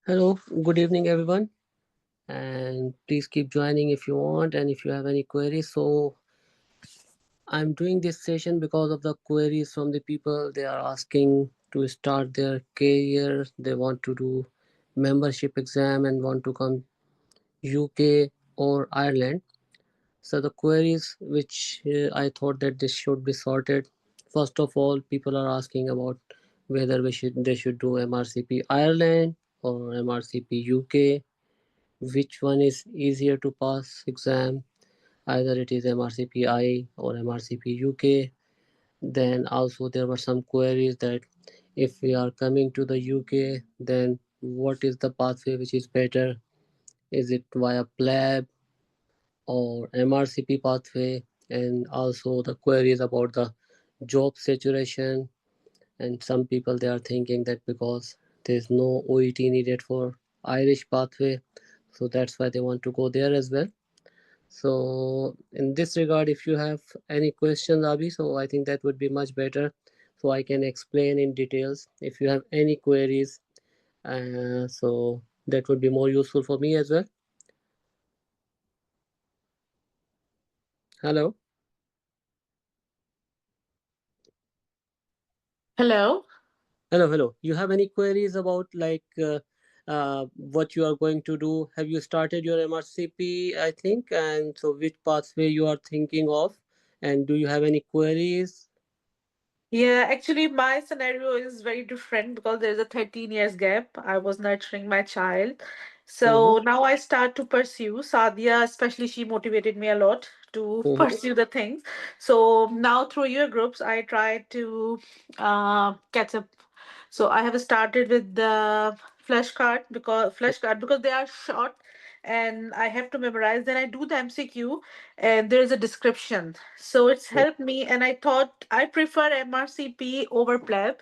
Hello, good evening, everyone, and please keep joining if you want and if you have any queries. So, I'm doing this session because of the queries from the people. They are asking to start their career, they want to do membership exam and want to come UK or Ireland. So, the queries which I thought that this should be sorted. First of all, people are asking about whether they should do MRCP Ireland or MRCP UK, which one is easier to pass exam, either it is MRCP-I or MRCP-UK. Then also there were some queries that if we are coming to the UK, then what is the pathway which is better? Is it via PLAB or MRCP pathway? And also the queries about the job saturation. And some people they are thinking that because there is no OET needed for Irish pathway, so that's why they want to go there as well. So in this regard, if you have any questions, Abhi, so I think that would be much better. So I can explain in details. If you have any queries, so that would be more useful for me as well. Hello, Hello. hello. You have any queries about what you are going to do? Have you started your MRCP? I think, and so which pathway you are thinking of, and do you have any queries? Yeah, actually, my scenario is very different because there's a 13 years gap. I was nurturing my child. Mm-hmm, So now I start to pursue. Sadia, especially, she motivated me a lot to mm-hmm, pursue the things. So now through your groups, I try to catch up. So I have started with the flashcard because they are short and I have to memorize. Then I do the MCQ and there is a description. So it's helped me, and I thought I prefer MRCP over PLEB.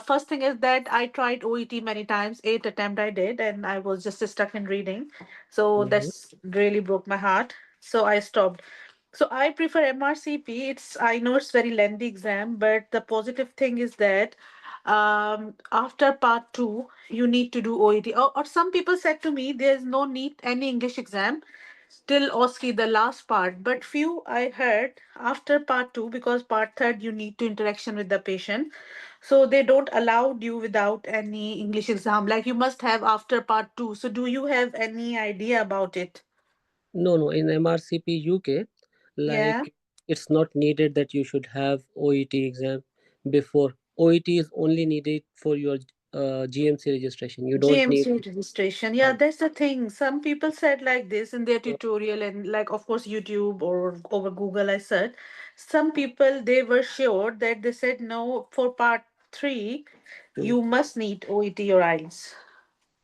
First thing is that I tried OET many times, 8 attempt I did, and I was just stuck in reading. So mm-hmm. that's really broke my heart. So I stopped. So I prefer MRCP. I know it's very lengthy exam, but the positive thing is that after part two, you need to do OET. Or some people said to me, there's no need any English exam till OSCE, the last part. But few I heard after part two, because part third you need to interaction with the patient. So they don't allow you without any English exam. Like you must have after part two. So do you have any idea about it? No, no, in MRCP UK, Yeah. like it's not needed that you should have OET exam before. OET is only needed for your GMC registration. You don't need. GMC registration. Yeah, that's the thing. Some people said like this in their tutorial, and like of course YouTube or over Google I said. Some people they were sure that they said no, for part three you must need OET or IELTS.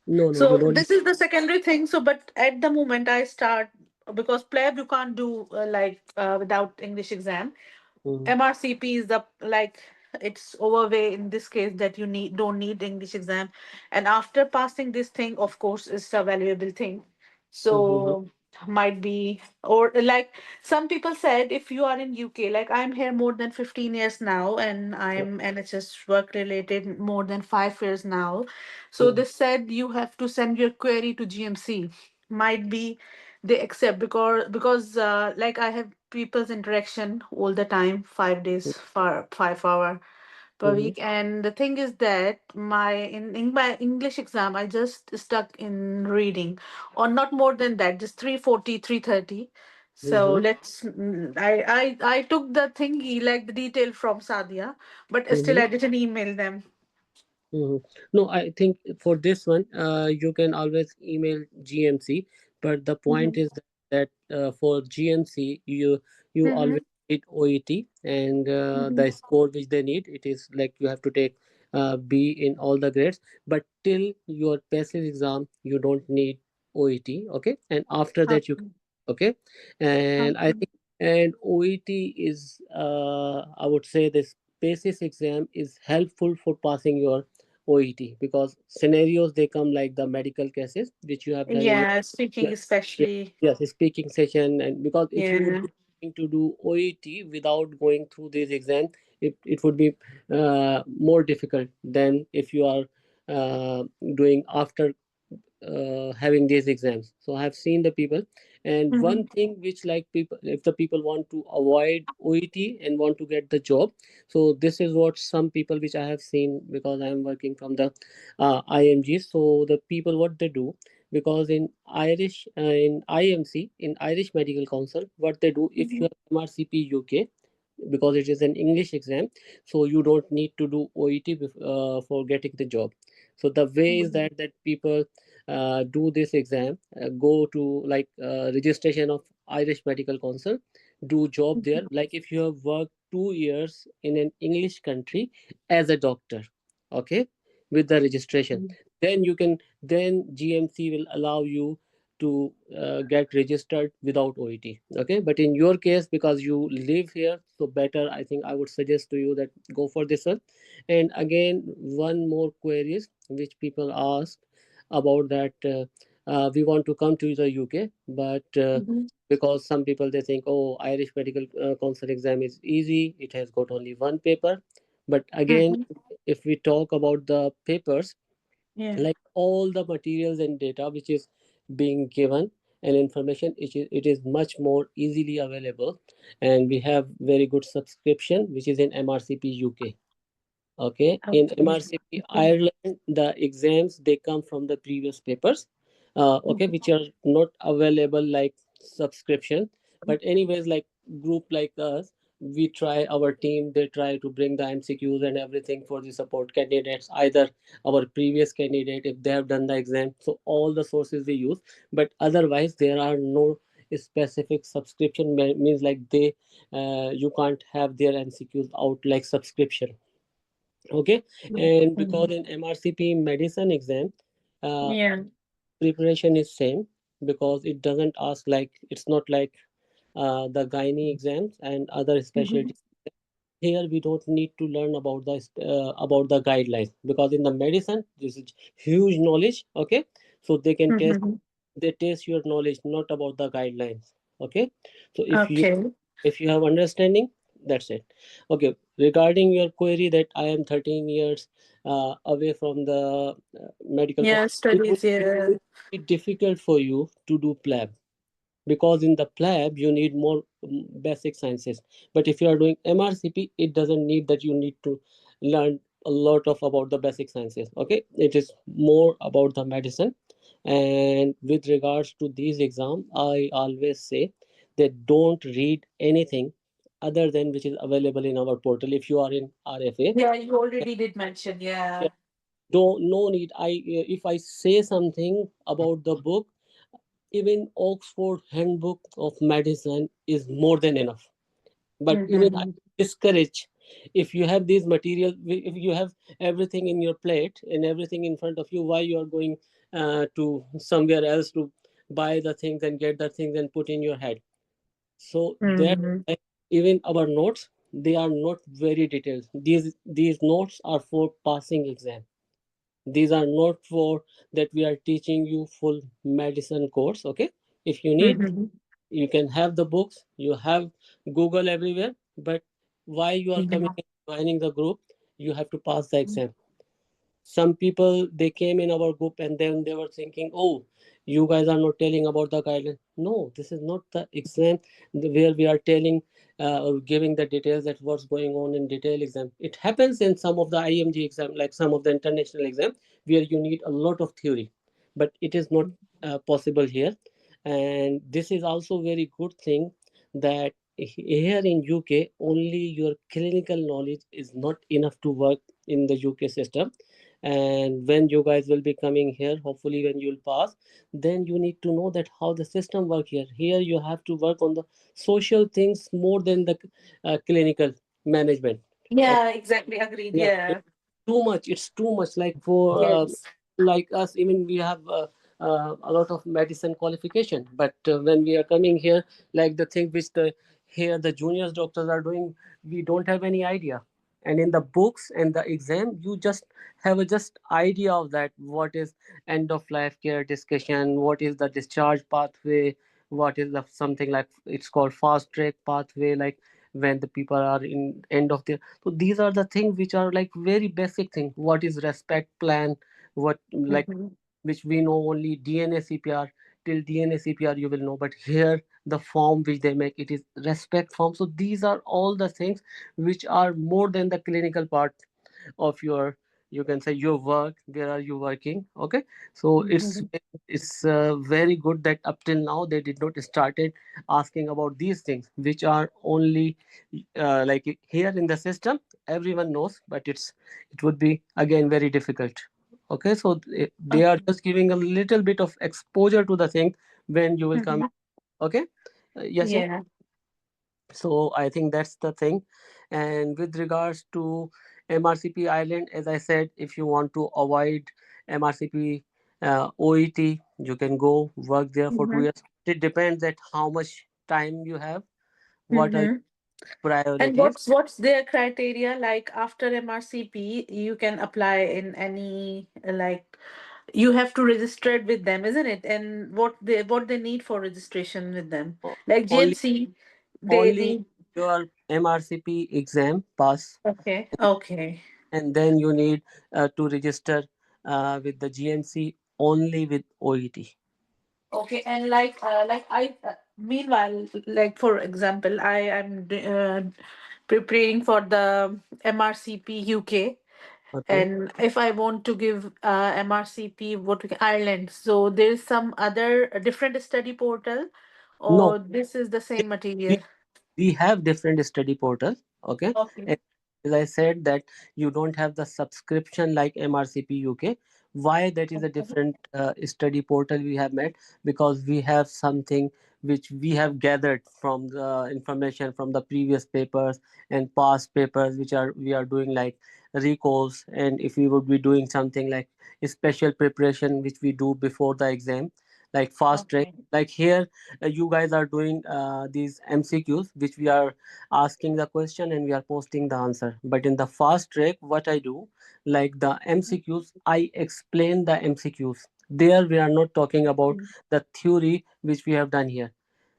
No, no, you So don't. this is the secondary thing. So, but at the moment I start because pleb you can't do without English exam. Mm-hmm, MRCP is the like it's overway in this case that you don't need English exam, and after passing this thing, of course, is a valuable thing. mm-hmm, So might be or like some people said if you are in UK, like I'm here more than 15 years now, and I'm NHS work related more than 5 years now. So mm-hmm, they said you have to send your query to GMC. Might be they accept because like I have people's interaction all the time, 5 days for 5 hour per mm-hmm, week. And the thing is that in my English exam I just stuck in reading, or not more than that, just 340, 330. So mm-hmm, I took the thingy like the detail from Sadia, but still mm-hmm. I didn't email them. Mhm. No, I think for this one, you can always email GMC, but the point Mm-hmm. is that for GMC, you Mm-hmm. always need OET, and Mm-hmm. the score which they need, it is like you have to take B in all the grades, but till your passive exam, you don't need OET, okay? And after that, you okay, and I Okay. think and OET is I would say this basis exam is helpful for passing your OET because scenarios they come like the medical cases which you have done in your Yeah, speaking yeah, yeah, especially. yes speaking session. And because if you would Yeah. be trying to do OET without going through this exam, it would be more difficult than if you are doing after having these exams. So I have seen the people, and Mm-hmm. one thing which like people, if the people want to avoid OET and want to get the job, so this is what some people which I have seen, because I am working from the IMG. So the people what they do, because in Irish in IMC, in Irish Medical Council, what they do, if you have MRCP UK, because it is an English exam, so you don't need to do OET for getting the job. So the way is Mm-hmm. that people do this exam, go to like registration of Irish Medical Council, do job there. Like if you have worked 2 years in an English country as a doctor, okay, with the registration, then you can, then GMC will allow you to get registered without OET. Okay, but in your case, because you live here, so better, I think I would suggest to you that go for this one. And again, one more queries which people ask about that, we want to come to the UK, but Mm-hmm. because some people they think, oh, Irish Medical Council exam is easy, it has got only one paper. But again, Mm-hmm. if we talk about the papers, Yeah. like all the materials and data which is being given and information, it is much more easily available, and we have very good subscription which is in MRCP UK. Okay, in Okay. MRCP Ireland, the exams they come from the previous papers, okay, Mm-hmm. which are not available like subscription. But anyways, like group like us, we try, our team they try to bring the MCQs and everything for the support candidates, either our previous candidate if they have done the exam. So all the sources we use, but otherwise there are no specific subscription. Means like they, you can't have their MCQs out like subscription. Okay, and because Mm-hmm. in MRCP medicine exam, uh, Yeah. preparation is same, because it doesn't ask like, it's not like the gynae exams and other Mm-hmm. specialties. Here we don't need to learn about the guidelines, because in the medicine this is huge knowledge. Okay, so they can test, Mm-hmm. they test your knowledge, not about the guidelines. Okay, so Okay. if you have understanding, that's it. Okay, regarding your query that I am 13 years away from the medical Yeah, studies. it Yeah. would be difficult for you to do plab, because in the plab you need more basic sciences. But if you are doing MRCP, it doesn't need that you need to learn a lot of about the basic sciences. Okay, it is more about the medicine. And with regards to these exams, I always say that don't read anything other than which is available in our portal. If you are in RFA, Yeah, you already did mention. yeah, Yeah. don't, no need. If I say something about the book, even Oxford Handbook of Medicine is more than enough. But even I Mm-hmm. discourage, if you have these material, if you have everything in your plate and everything in front of you, why you are going to somewhere else to buy the things and get the things and put in your head? So that, Mm-hmm. even our notes, they are not very detailed. These notes are for passing exam. These are not for that we are teaching you full medicine course. Okay, if you need, Mm-hmm. you can have the books, you have Google everywhere, but why you are coming and joining the group, you have to pass the exam. Some people they came in our group and then they were thinking, oh, you guys are not telling about the guideline. No, this is not the exam where we are telling or giving the details that what's going on in detail exam. It happens in some of the IMG exam, like some of the international exam, where you need a lot of theory, but it is not possible here. And this is also very good thing that here in UK only your clinical knowledge is not enough to work in the UK system. And when you guys will be coming here, hopefully when you'll pass, then you need to know that how the system work here you have to work on the social things more than the clinical management. Okay, Yeah, exactly. Agreed. yeah, Yeah. too much, it's too much, like for Yes. like us, even we have a lot of medicine qualification, but when we are coming here, like the thing which the here the juniors doctors are doing, we don't have any idea. And in the books and the exam, you just have a just idea of that, what is end of life care discussion, what is the discharge pathway, what is the something like it's called fast track pathway, like when the people are in end of their, so these are the things which are like very basic thing. What is respect plan? What like Mm-hmm. which we know only DNA CPR. Till DNA CPR you will know, but here the form which they make, it is respect form. So these are all the things which are more than the clinical part of your, you can say, your work, where are you working. Okay, so Mhm. it's very good that up till now they did not started asking about these things which are only like here in the system everyone knows, but it would be again very difficult. Okay, so they are just giving a little bit of exposure to the thing when you will come. Mhm. Okay, yes, yes. Yeah. So I think that's the thing. And with regards to MRCP Ireland, as I said, if you want to avoid MRCP OET, you can go work there for 2 years. It depends at how much time you have, what are your Mm-hmm. And priorities. what's their criteria? Like after MRCP, you can apply in any like you have to register it with them, isn't it? And what they need for registration with them? O- Like Only GMC, they only need. your MRCP exam pass, Okay. Okay. and then you need to register with the GMC only with OET. Okay. And like I meanwhile, like for example, I am preparing for the MRCP UK. Okay. And if I want to give MRCP Ireland, so there is some other different study portal, No, or this is the same material. we have different study portal. Okay, Okay. and as I said that you don't have the subscription like MRCP UK. Why that is a Okay. different study portal we have made? Because we have something which we have gathered from the information from the previous papers and past papers, which are we are doing like recalls. And if we would be doing something like a special preparation which we do before the exam, like fast track, Okay. like here you guys are doing these MCQs, which we are asking the question and we are posting the answer. But in the fast track, what I do, like the MCQs, I explain the MCQs. There, we are not talking about the theory which we have done here.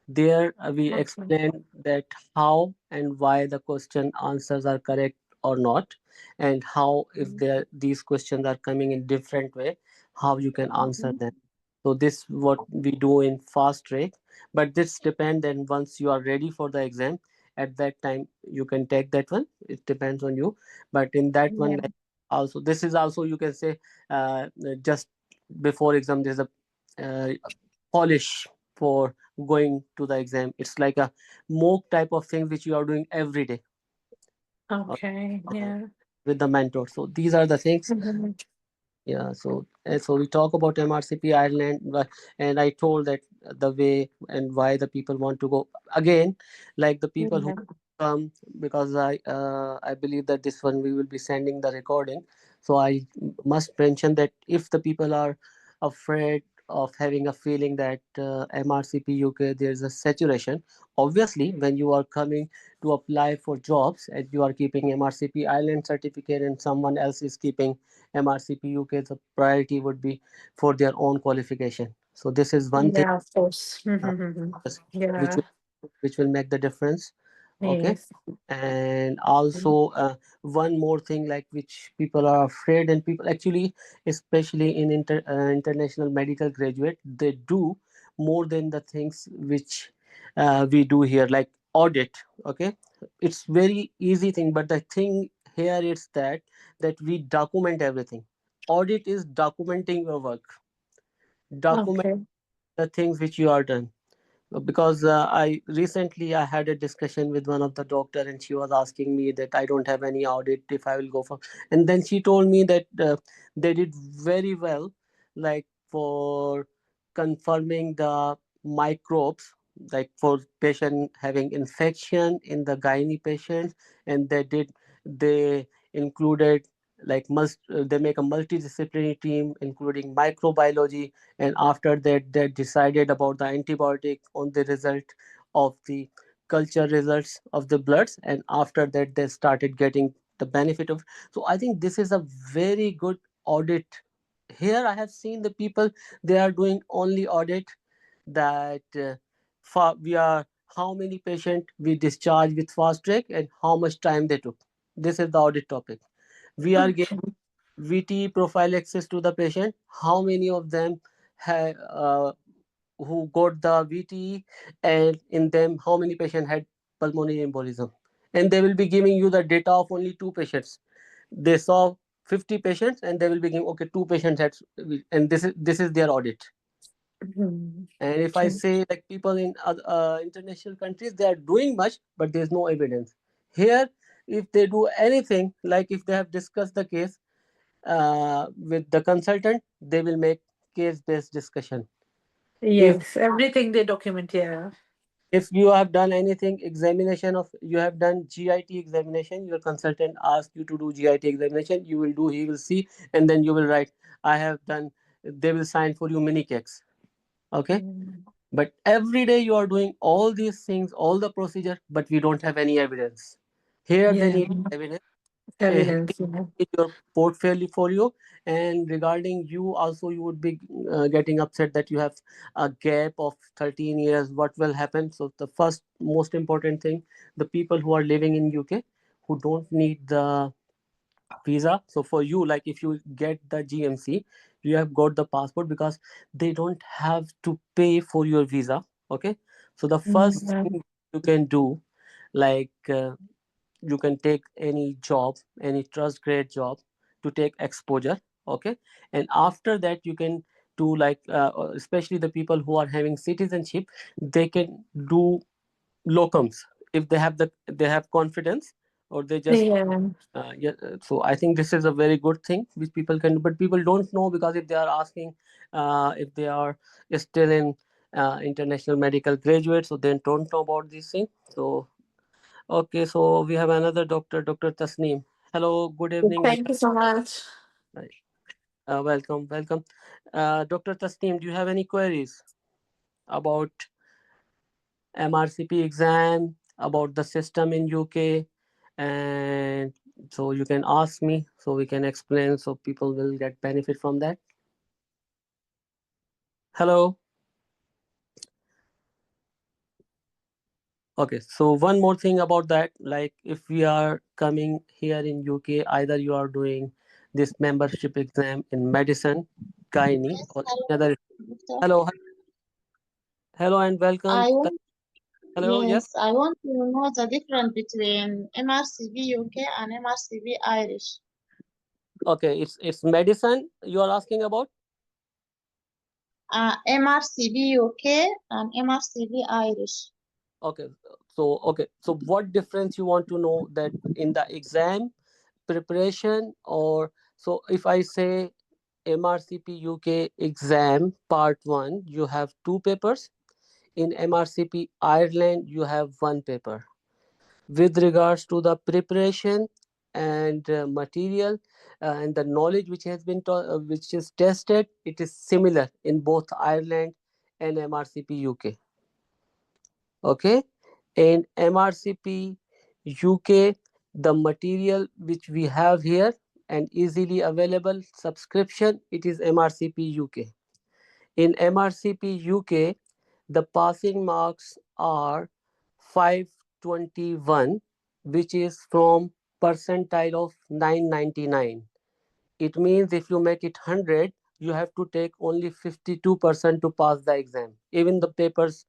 There, we Okay. explain that how and why the question answers are correct or not, and how if these questions are coming in different way, how you can answer Mhm. them. So this what we do in fast track, but this depend, and once you are ready for the exam, at that time you can take that one. It depends on you. But in that one, Yeah. like, also this is also, you can say, just before exam there's a uh, polish for going to the exam. It's like a mock type of thing which you are doing every day uh, Okay. uh, Yeah. with the mentor. So these are the things. Mhm. Yeah, so we talk about MRCP Ireland, and I told that the way and why the people want to go again, like the people who Yeah. come, because I believe that this one we will be sending the recording. So I must mention that if the people are afraid of having a feeling that MRCP UK there is a saturation, obviously when you are coming to apply for jobs and you are keeping MRCP Ireland certificate and someone else is keeping MRCP UK, the priority would be for their own qualification. So this is one thing Yeah, of course. uh, Mhm. yes, which Yeah. will which will make the difference. Okay, Yes. and also one more thing like which people are afraid, and people actually, especially in international medical graduate, they do more than the things which we do here, like audit. Okay, it's very easy thing, but the thing here is that we document everything. Audit is documenting your work, document Okay. the things which you are done. Because I recently I had a discussion with one of the doctor, and she was asking me that I don't have any audit if I will go for, and then she told me that they did very well, like for confirming the microbes, like for patient having infection in the gynae patients, and they included like they make a multidisciplinary team including microbiology, and after that they decided about the antibiotic on the result of the culture results of the bloods, and after that they started getting the benefit of. So I think this is a very good audit. Here I have seen the people, they are doing only audit that we are how many patient we discharge with fast track and how much time they took. This is the audit topic. We are Okay. VTE profile access to the patient, how many of them have who got the VTE, and in them how many patients had pulmonary embolism. And they will be giving you the data of only two patients. They saw 50 patients and they will be giving, okay, two patients had, and this is their audit. Mhm. And if I Okay. say like people in other, international countries, they are doing much, but there's no evidence. Here, if they do anything, like if they have discussed the case with the consultant, they will make case-based discussion. If Yes, everything they document, yeah. if you have done anything, examination of, you have done GIT examination, your consultant asks you to do GIT examination, you will do, he will see, and then you will write, I have done. They will sign for you mini checks. Okay. Mm. But every day you are doing all these things, all the procedure, but we don't have any evidence. Here they Yeah, need evidence. evidence. Yeah. Your portfolio for you. And regarding you also, you would be getting upset that you have a gap of 13 years. What will happen? So the first most important thing, the people who are living in UK who don't need the visa. So for you, like if you get the GMC, you have got the passport because they don't have to pay for your visa. Okay. So the first Mm. thing you can do, like you can take any job, any trust grade job, to take exposure. Okay. And after that you can do like especially the people who are having citizenship, they can do locums if they have confidence, or they just Yeah. yeah. So I think this is a very good thing which people can do, but people don't know, because if they are asking if they are still in international medical graduate, so they don't know about these things. So okay, so we have another doctor, Dr. Tasneem. Hello, good evening. Thank you so much. Right. Welcome, welcome. Dr. Tasneem, do you have any queries about MRCP exam, about the system in UK? And so you can ask me so we can explain so people will get benefit from that. Hello. Okay, so one more thing about that, like if we are coming here in UK, either you are doing this membership exam in medicine, gynae, Yes, or any hello, other. doctor. Hello, hello, and welcome. I want, Hello, yes. yes, I want to know the difference between MRCB UK and MRCB Irish. Okay, it's medicine you are asking about. MRCB UK and MRCB Irish. Okay, so what difference you want to know, that in the exam preparation, or so if I say MRCP UK exam part 1, you have two papers. In MRCP Ireland, you have one paper. With regards to the preparation and material and the knowledge which has been which is tested, it is similar in both Ireland and MRCP UK. Okay, in MRCP UK, the material which we have here and easily available subscription, it is MRCP UK. In MRCP UK, the passing marks are 521, which is from percentile of 999. It means if you make it 100, you have to take only 52% to pass the exam. Even the papers,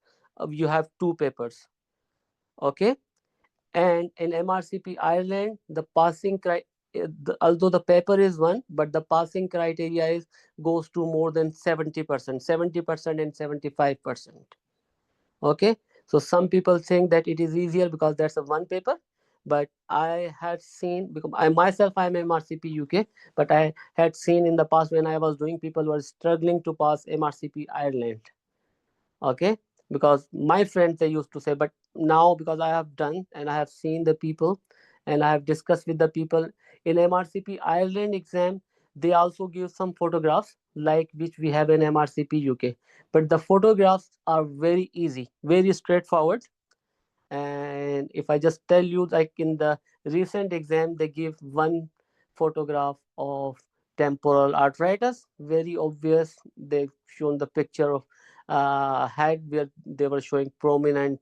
you have two papers. Okay. And in MRCP Ireland, the although the paper is one, but the passing criteria is goes to more than 70%, 70% and 75%. Okay, so some people think that it is easier because that's a one paper, but I had seen, because I myself I'm MRCP UK, but I had seen in the past when I was doing, people were struggling to pass MRCP Ireland. Okay, because my friends they used to say, but now because I have done and I have seen the people and I have discussed with the people in MRCP Ireland exam, they also give some photographs like which we have in MRCP UK, but the photographs are very easy, very straightforward. And if I just tell you, like in the recent exam, they give one photograph of temporal arteritis, very obvious. They've shown the picture of head where they were showing prominent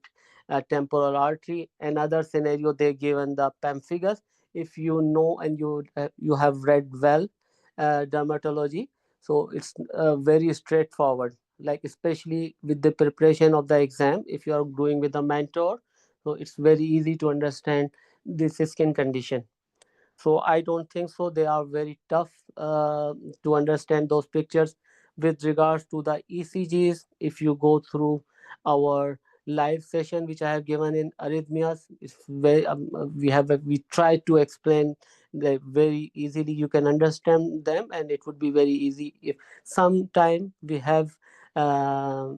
temporal artery. Another scenario, they given the pemphigus. If you know and you have read well, dermatology. So it's very straightforward, like especially with the preparation of the exam. If you are doing with a mentor, so it's very easy to understand this skin condition. So I don't think so they are very tough to understand those pictures. With regards to the ECGs, if you go through our live session which I have given in arrhythmias, it's very we try to explain that very easily. You can understand them, and it would be very easy. If sometime we have uh,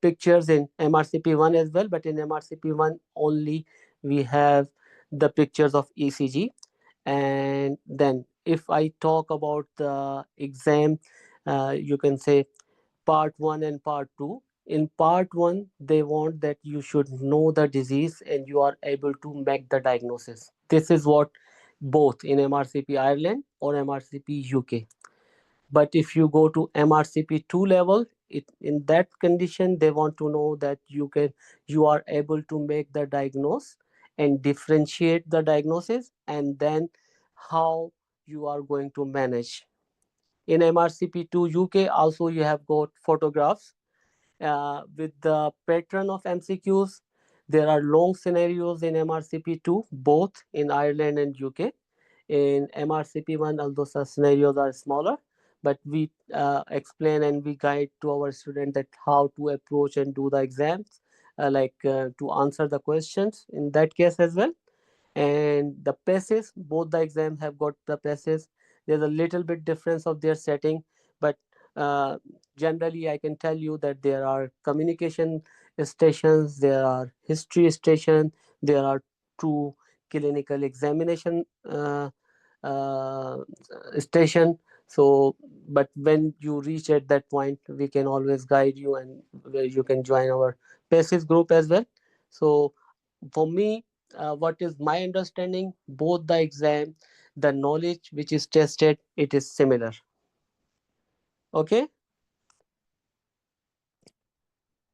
pictures in MRCP1 as well, but in MRCP1 only we have the pictures of ECG. And then if I talk about the exam, you can say part 1 and part 2. In part 1 they want that you should know the disease and you are able to make the diagnosis. This is what both in MRCP Ireland or MRCP UK. But if you go to MRCP2 level, in that condition they want to know that you are able to make the diagnose and differentiate the diagnosis, and then how you are going to manage. In MRCP2 UK also you have got photographs with the pattern of MCQs. There are long scenarios in MRCP2 both in Ireland and UK. In MRCP1, although such scenarios are smaller, but we explain and we guide to our student that how to approach and do the exams, to answer the questions in that case as well. And the passes, both the exams have got the passes. There's a little bit difference of their setting, but uh, generally I can tell you that there are communication stations, there are history station, there are two clinical examination uh, station. So but when you reach at that point, we can always guide you, and where you can join our paces group as well. So for me, what is my understanding, both the exam, the knowledge which is tested, it is similar. Okay.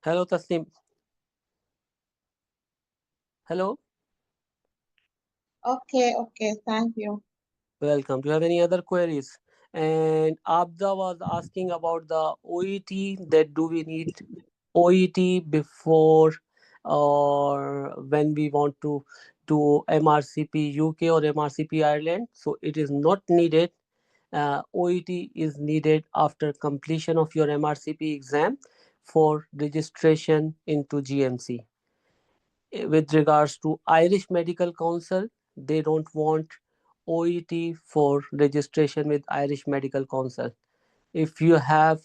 Hello Taslim. Hello. Okay, okay, thank you. Welcome. Do you have any other queries? And Abda was asking about the OET, that do we need OET before or when we want to do MRCP UK or MRCP Ireland? So it is not needed. OET is needed after completion of your MRCP exam for registration into GMC. With regards to Irish Medical Council, they don't want OET for registration with Irish Medical Council. If you have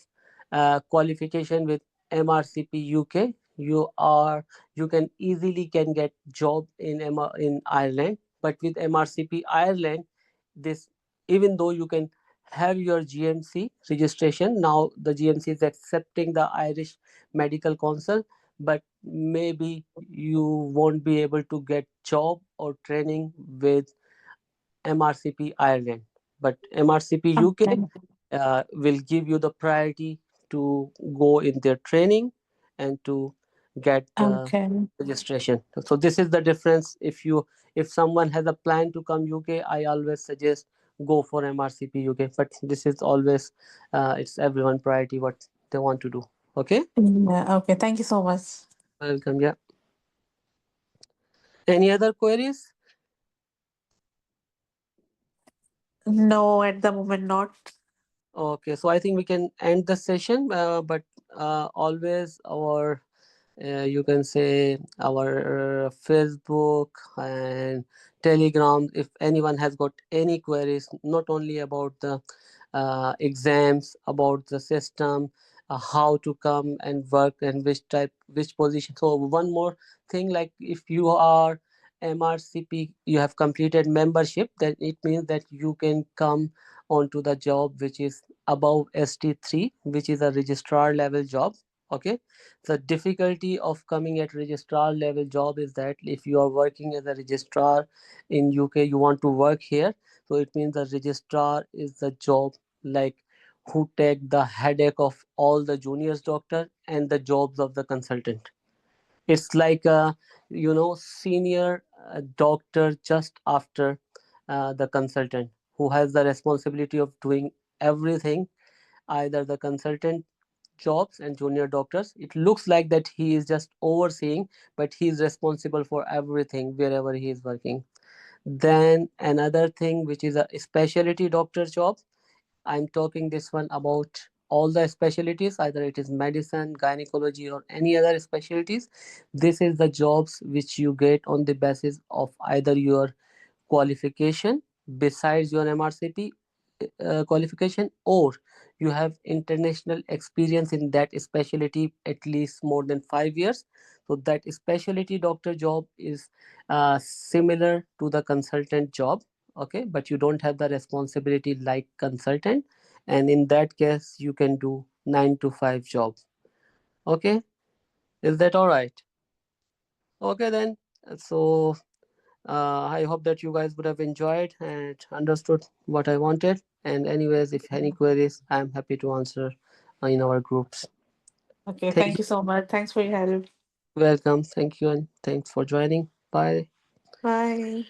qualification with MRCP UK, you can easily can get job in in Ireland. But with MRCP Ireland, this, even though you can have your GMC registration now, the GMC is accepting the Irish Medical Council, but maybe you won't be able to get job or training with MRCP Ireland. But MRCP UK Okay. will give you the priority to go in their training and to get the Okay. registration. So this is the difference. If someone has a plan to come UK, I always suggest go for MRCP UK. But this is always it's everyone priority what they want to do. Okay, Yeah, okay. Thank you so much. welcome. Yeah. Any other queries? No, at the moment not. Okay, so I think we can end the session. But always our you can say our Facebook and Telegram, if anyone has got any queries, not only about the exams, about the system, how to come and work and which position. So one more thing, like if you are MRCP, you have completed membership, then it means that you can come onto the job which is above ST3, which is a registrar level job. Okay, the difficulty of coming at registrar level job is that if you are working as a registrar in UK, you want to work here, so it means the registrar is the job like who take the headache of all the juniors doctor and the jobs of the consultant. It's like a senior doctor just after the consultant who has the responsibility of doing everything, either the consultant jobs and junior doctors. It looks like that he is just overseeing, but he is responsible for everything wherever he is working. Then another thing, which is a specialty doctor job. I'm talking this one about all the specialties, either it is medicine, gynecology, or any other specialties. This is the jobs which you get on the basis of either your qualification besides your MRCP qualification, or you have international experience in that specialty at least more than 5 years. So that specialty doctor job is similar to the consultant job, okay, but you don't have the responsibility like consultant, and in that case you can do 9 to 5 job. Okay, is that all right? Okay then. So I hope that you guys would have enjoyed and understood what I wanted. And anyways, if any queries, I'm happy to answer in our groups. Okay, Thank thank you. you so much. Thanks for your help. Welcome. Thank you and thanks for joining. Bye. Bye.